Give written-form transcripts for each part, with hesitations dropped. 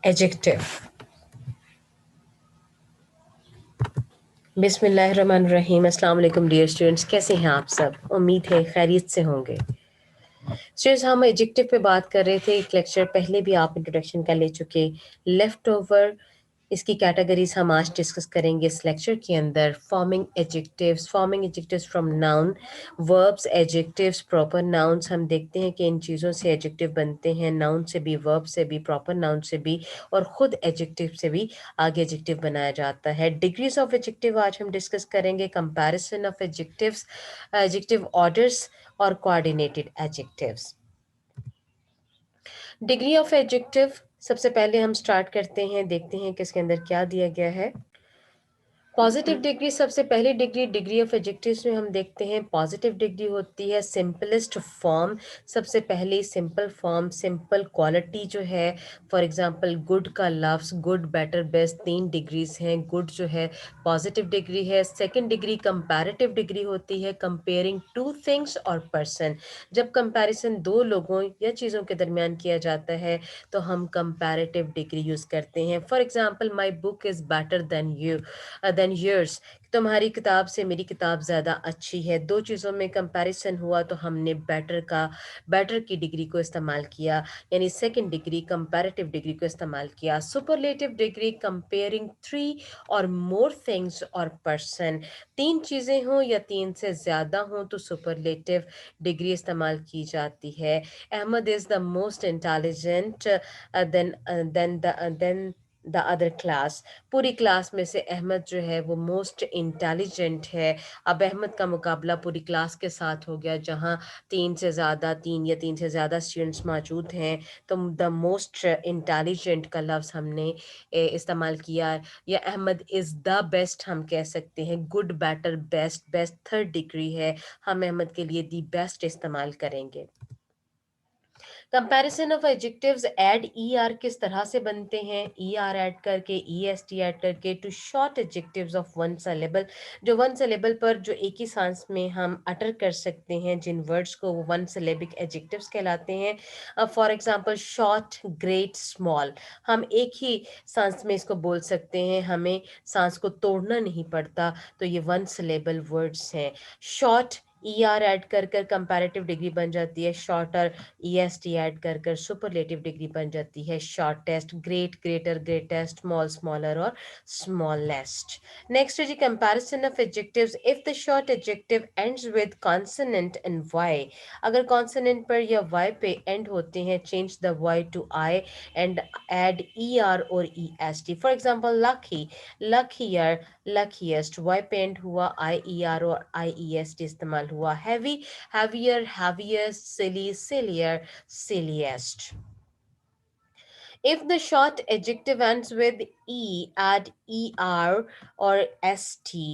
Adjective. बिस्मिल्लाहिर्रहमानिर्रहीम। अस्सलाम वालेकुम डियर स्टूडेंट्स, कैसे हैं आप सब? उम्मीद है खैरियत से होंगे। स्टूडेंट्स, हम एडजेक्टिव पे बात कर रहे थे। एक लेक्चर पहले भी आप इंट्रोडक्शन का ले चुके। लेफ्ट ओवर इसकी कैटेगरीज हम आज डिस्कस करेंगे इस लेक्चर के अंदर। Forming adjectives from noun, verbs, adjectives, proper nouns. हम देखते हैं कि इन चीज़ों से एडजेक्टिव बनते हैं, नाउन से भी, वर्ब से भी, प्रॉपर नाउन से भी, और ख़ुद एडजेक्टिव से भी आगे एडजेक्टिव बनाया जाता है। डिग्रीज ऑफ एडजेक्टिव आज हम डिस्कस करेंगे। Comparison of adjectives, adjective orders और coordinated adjectives. Degree of adjective सबसे पहले हम स्टार्ट करते हैं, देखते हैं कि इसके अंदर क्या दिया गया है। पॉजिटिव डिग्री सबसे पहली डिग्री ऑफ एडजेक्टिव्स में हम देखते हैं। पॉजिटिव डिग्री होती है सिंपलेस्ट फॉर्म, सबसे पहली सिंपल फॉर्म, सिंपल क्वालिटी जो है। फॉर एग्जांपल गुड का लफ्ज़ गुड, बेटर, बेस्ट, 3 डिग्रीज हैं। गुड जो है पॉजिटिव डिग्री है। सेकंड डिग्री कंपैरेटिव डिग्री होती है, कंपेयरिंग टू थिंग्स और पर्सन। जब कंपैरिजन दो लोगों या चीज़ों के दरमियान किया जाता है तो हम कंपैरेटिव डिग्री यूज़ करते हैं। For example my book is better than yours, तुम्हारी किताब से मेरी किताब ज़्यादा अच्छी है। दो चीज़ों में कंपैरिजन हुआ तो हमने बेटर की डिग्री को इस्तेमाल किया, यानी सेकंड डिग्री कंपैरेटिव डिग्री को इस्तेमाल किया। सुपरलेटिव डिग्री कंपेयरिंग 3 और मोर थिंग्स और पर्सन, 3 चीज़ें हों या 3 से ज़्यादा हों तो सुपरलेटिव डिग्री इस्तेमाल की जाती है। Ahmad is the most intelligent than the other class, पूरी क्लास में से अहमद जो है वो मोस्ट इंटेलिजेंट है। अब अहमद का मुकाबला पूरी क्लास के साथ हो गया, जहाँ 3 या 3 से ज़्यादा स्टूडेंट्स मौजूद हैं, तो द मोस्ट इंटेलिजेंट का लफ्ज़ हमने इस्तेमाल किया। या अहमद इज़ द बेस्ट हम कह सकते हैं। Good, better, best, best third degree है, हम अहमद के लिए दी बेस्ट इस्तेमाल करेंगे। Comparison of adjectives, add E R किस तरह से बनते हैं? ई आर ऐड करके, ई एस टी ऐड करके, to short adjectives of one syllable, जो वन सिलेबल पर जो एक ही सांस में हम अटर कर सकते हैं, जिन वर्ड्स को वो वन सिलेबिक एडजेक्टिव्स कहलाते हैं। For example short, great, small, हम एक ही सांस में इसको बोल सकते हैं, हमें सांस को तोड़ना नहीं पड़ता, तो ये वन सिलेबल वर्ड्स हैं। शॉर्ट ई आर ऐड कर कर कंपैरेटिव डिग्री बन जाती है। Shorter E S T add कर कर सुपरलेटिव डिग्री बन जाती है। Shortest, great, greater, greatest, small, smaller और स्मॉलेस्ट। नेक्स्ट है जी comparison of adjectives. If the short adjective ends with consonant and Y, अगर कॉन्सोनेंट पर या वाई पे एंड होते हैं, change the Y to I and add E R और E S T. For example lucky, luckier, luckiest, Y पे end हुआ, I E R और आई ई एस टी इस्तेमाल हुआ। Heavy, heavier, heaviest, silly, sillier, silliest. If the short adjective ends with e, add er or st,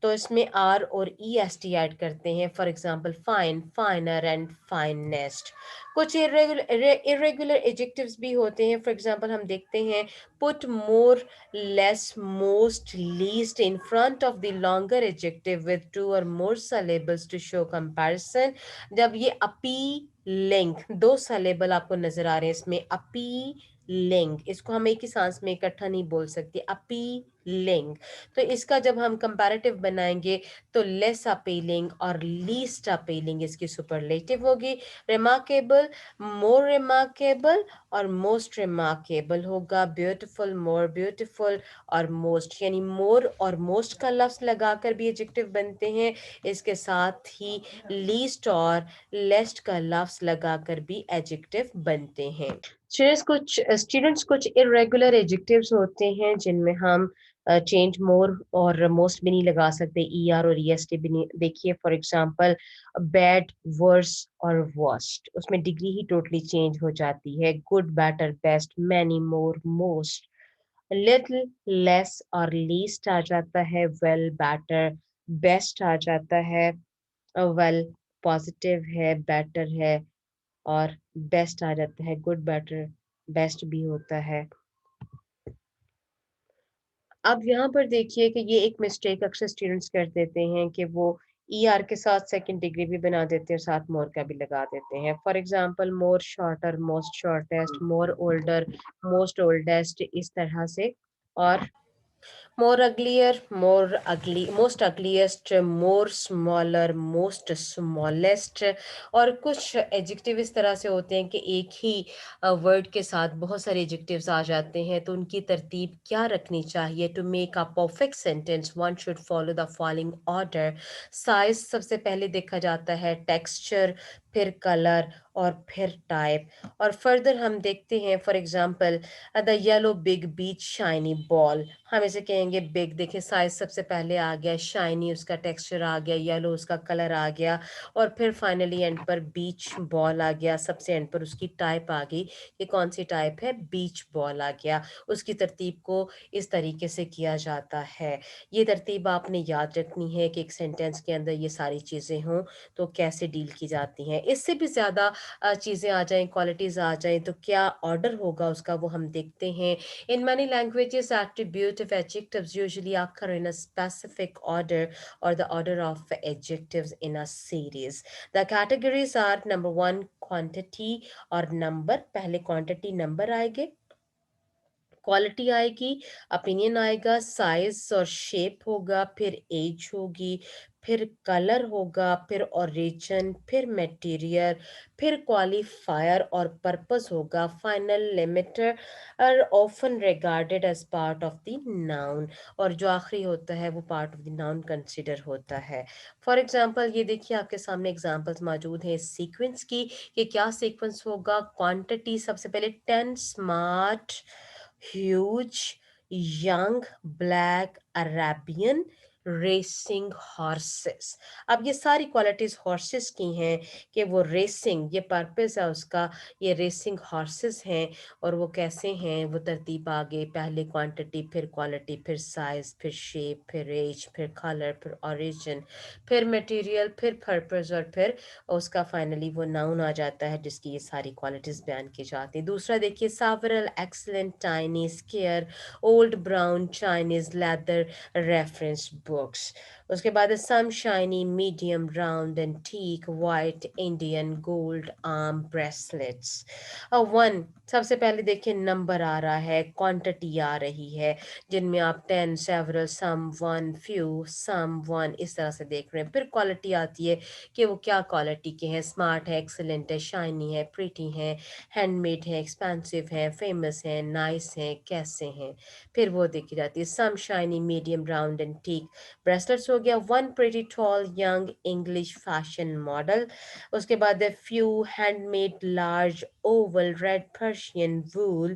तो इसमें are और E S T add करते हैं। For example fine, फाइनर and finest. कुछ irregular adjectives भी होते हैं। फॉर एग्जाम्पल हम देखते हैं put more, less, most, least in front of the longer adjective with 2 और मोर syllables टू शो कंपैरिजन। जब ये अपी लिंक, 2 syllable आपको नजर आ रहे हैं इसमें, अपी लिंग, इसको हम एक ही सांस में इकट्ठा नहीं बोल सकते, अपीलिंग। तो इसका जब हम कंपैरेटिव बनाएंगे तो लेस अपीलिंग और लीस्ट अपीलिंग इसकी सुपरलेटिव होगी। रिमार्केबल, मोर रिमार्केबल और मोस्ट रिमार्केबल होगा। ब्यूटीफुल, मोर ब्यूटीफुल और मोस्ट, यानी मोर और मोस्ट का लफ्ज लगाकर भी एडजेक्टिव बनते हैं। इसके साथ ही लीस्ट और लेस्ट का लफ्ज लगाकर भी एडजेक्टिव बनते हैं। स्टूडेंट्स कुछ इरेगुलर एडजेक्टिव्स होते हैं जिनमें हम चेंज मोर और मोस्ट भी नहीं लगा सकते, ई आर और ई एस टी भी नहीं। देखिए फॉर एग्जांपल बैड, वर्स और वर्स्ट, उसमें डिग्री ही टोटली चेंज हो जाती है। गुड, बेटर, बेस्ट, मैनी, मोर, मोस्ट। लिटिल, लेस और लीस्ट आ जाता है। वेल, बेटर, बेस्ट आ जाता है। वेल पॉजिटिव है, बेटर है और बेस्ट आ जाता है। गुड, बेटर, बेस्ट भी होता है। अब यहाँ पर देखिए कि ये एक मिस्टेक अक्सर स्टूडेंट्स कर देते हैं कि वो ईआर के साथ सेकंड डिग्री भी बना देते हैं, साथ मोर का भी लगा देते हैं। For example more shorter, most shortest, more older, most oldest, इस तरह से। और more uglier, more ugly, most ugliest, more smaller, most smallest। और कुछ एडजेक्टिव इस तरह से होते हैं कि एक ही वर्ड के साथ बहुत सारे एडजेक्टिव्स आ जाते हैं, तो उनकी तरतीब क्या रखनी चाहिए। To make a perfect sentence one should follow the following order. Size सबसे पहले देखा जाता है, टेक्सचर, फिर कलर, और फिर टाइप। और फर्दर हम देखते हैं, for example the yellow big beach shiny ball, हम इसे कहेंगे बिग। देखिए साइज सबसे पहले आ गया, शाइनी उसका टेक्सचर आ गया, येलो उसका कलर आ गया, और फिर फाइनली एंड पर बीच बॉल आ गया, सबसे एंड पर उसकी टाइप आ गई। ये कौन सी टाइप है, बीच बॉल आ गया। उसकी तरतीब को इस तरीके से किया जाता है। ये तरतीब आपने याद रखनी है कि एक सेंटेंस के अंदर ये सारी चीज़ें हों तो कैसे डील की जाती हैं। इससे भी ज़्यादा चीज़ें आ जाएं, क्वालिटीज़ आ जाएं, तो क्या ऑर्डर होगा उसका, वो हम देखते हैं। In many languages, attributive adjectives usually occur in a specific order or the order of adjectives in a series. The categories are number one, quantity और number। पहले quantity number आएंगे, क्वालिटी आएगी, ओपिनियन आएगा, साइज और shape होगा, फिर as होगी, फिर कलर होगा, फिर ओरिजिन, फिर मटेरियल, फिर क्वालिफायर और पर्पस होगा, final limiter are often regarded as part of the noun. और जो आखिरी होता है वो part of the noun consider होता है। फॉर एग्जांपल ये देखिए आपके सामने एग्जांपल्स मौजूद हैं सीक्वेंस की, कि क्या सीक्वेंस होगा। क्वांटिटी सबसे पहले 10 smart, huge, young, black, Arabian, racing horses. अब ये सारी क्वालिटीज हॉर्सेस की हैं, कि वो रेसिंग, ये पर्पस है उसका, ये रेसिंग हॉर्सेस हैं। और वो कैसे हैं, वो तरतीब आगे, पहले क्वांटिटी, फिर क्वालिटी, फिर साइज, फिर शेप, फिर एज, फिर कलर, फिर ओरिजिन, फिर मटेरियल, फिर पर्पस, और फिर उसका फाइनली वो नाउन आ जाता है जिसकी ये सारी क्वालिटीज बयान की जाती है। दूसरा देखिए, several, excellent, tiny, square, old brown, Chinese, leather, reference books. उसके बाद some, shiny, medium, round, antique, white, Indian, gold, arm, bracelets. One, सबसे पहले देखिए नंबर आ रहा है, क्वांटिटी आ रही है, जिनमें आप 10, सेवरल, सम, वन, फ्यू, सम, वन, इस तरह से देख रहे हैं। फिर क्वालिटी आती है कि वो क्या क्वालिटी के हैं, स्मार्ट है, एक्सेलेंट है, शाइनी है, प्रीटी है, हैंडमेड है, एक्सपेंसिव है, फेमस है, नाइस है, कैसे हैं। फिर वो देखी जाती है, some, shiny, medium, round antique. Bracelets हो गया, one, pretty, tall, young, English, fashion model. उसके बाद है few, handmade, large, oval, red, Persian, wool,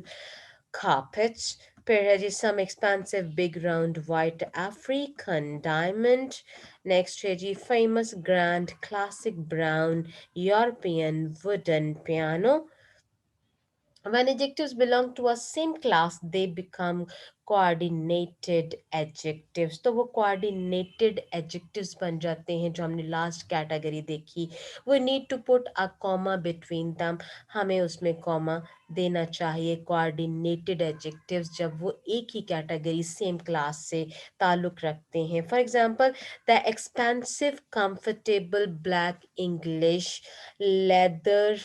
carpets। फिर है जी some, expensive, big, round, white, African, diamond. Next है जी famous, grand, classic, brown, European, wooden, piano. When adjectives belong to a same class, they become coordinated adjectives। तो वो coordinated adjectives बन जाते हैं, जो हमने लास्ट कैटेगरी देखी। We need to put a comma between them। हमें उसमें कॉमा देना चाहिए। coordinated adjectives जब वो एक ही कैटेगरी सेम क्लास से ताल्लुक रखते हैं। For example, the expensive comfortable black English leather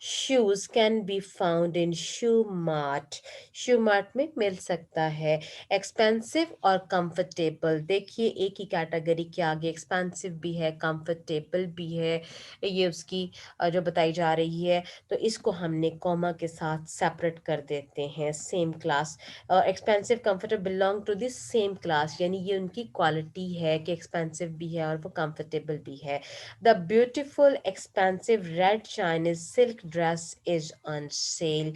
shoes can be found in shoe mart. Shoe mart में मिल सकता है। एक्सपेंसिव और कंफर्टेबल, देखिए एक ही कैटेगरी के आगे एक्सपेंसिव भी है, कंफर्टेबल भी है, ये उसकी जो बताई जा रही है। तो इसको हमने कॉमा के साथ सेपरेट कर देते हैं, same class. Expensive, comfortable belong to this same class, यानी ये उनकी क्वालिटी है कि एक्सपेंसिव भी है और वो कंफर्टेबल भी है। The beautiful, expensive red Chinese silk dress is on sale।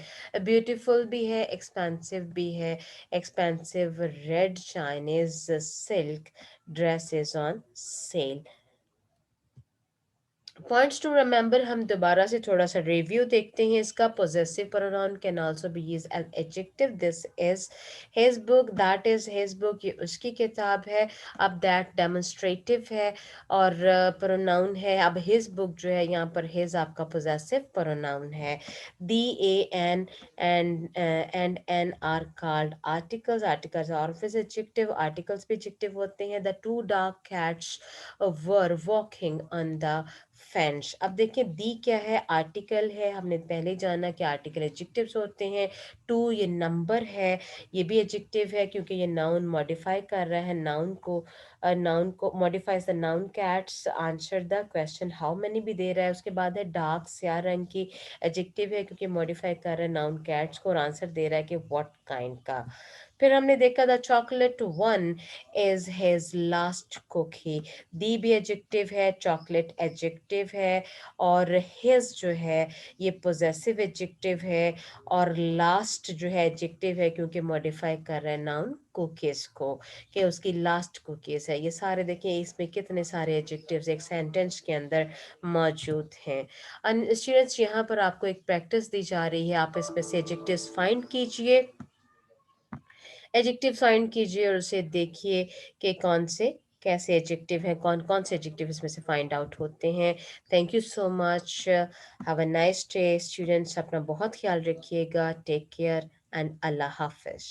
Beautiful भी है, expensive भी है। Expensive red Chinese silk dress is on sale। Points to remember, हम दोबारा से थोड़ा सा रिव्यू देखते हैं इसका। Possessive pronoun can also be used as adjective. This is his book, that is his book, ये उसकी किताब है। अब दैट डेमोन्स्ट्रेटिव है और प्रोनाउन है। अब हिज बुक जो है यहाँ पर हिज आपका पोजेसिव प्रोनाउन है। The, A, and an are called articles. Articles are office adjective, आर्टिकल्स भी एडजेक्टिव होते हैं। The two dark cats were walking on the fence. अब देखिए दी क्या है, आर्टिकल है, हमने पहले जाना कि आर्टिकल एडजेक्टिव्स होते हैं। टू ये नंबर है, ये भी एडजेक्टिव है क्योंकि ये नाउन मॉडिफाई कर रहा है नाउन को modifies the noun. Cats answer the question how many भी दे रहा है। उसके बाद है डार्क, स्या रंग की, एडजेक्टिव है क्योंकि मॉडिफाई कर रहा है नाउन कैट्स को, और आंसर दे रहा है कि व्हाट काइंड का। फिर हमने देखा the chocolate one is his last cookie. The भी एडजेक्टिव है, चॉकलेट एडजेक्टिव है, और हिज जो है ये पोजेसिव एडजेक्टिव है, और लास्ट जो है एडजेक्टिव है क्योंकि मॉडिफाई कर रहा है नाउन कुकीज को, कि उसकी लास्ट कुकीज है। ये सारे देखिए इसमें कितने सारे एडजेक्टिव्स एक सेंटेंस के अंदर मौजूद हैं। स्टूडेंट्स यहाँ पर आपको एक प्रैक्टिस दी जा रही है, आप इसमें से एडजेक्टिव्स फाइंड कीजिए, एडजेक्टिव फाइंड कीजिए और उसे देखिए कि कौन से कैसे एडजेक्टिव हैं, कौन कौन से एडजेक्टिव इसमें से फाइंड आउट होते हैं। Thank you so much, have a nice day students, अपना बहुत ख्याल रखिएगा, टेक केयर एंड अल्लाह हाफिज।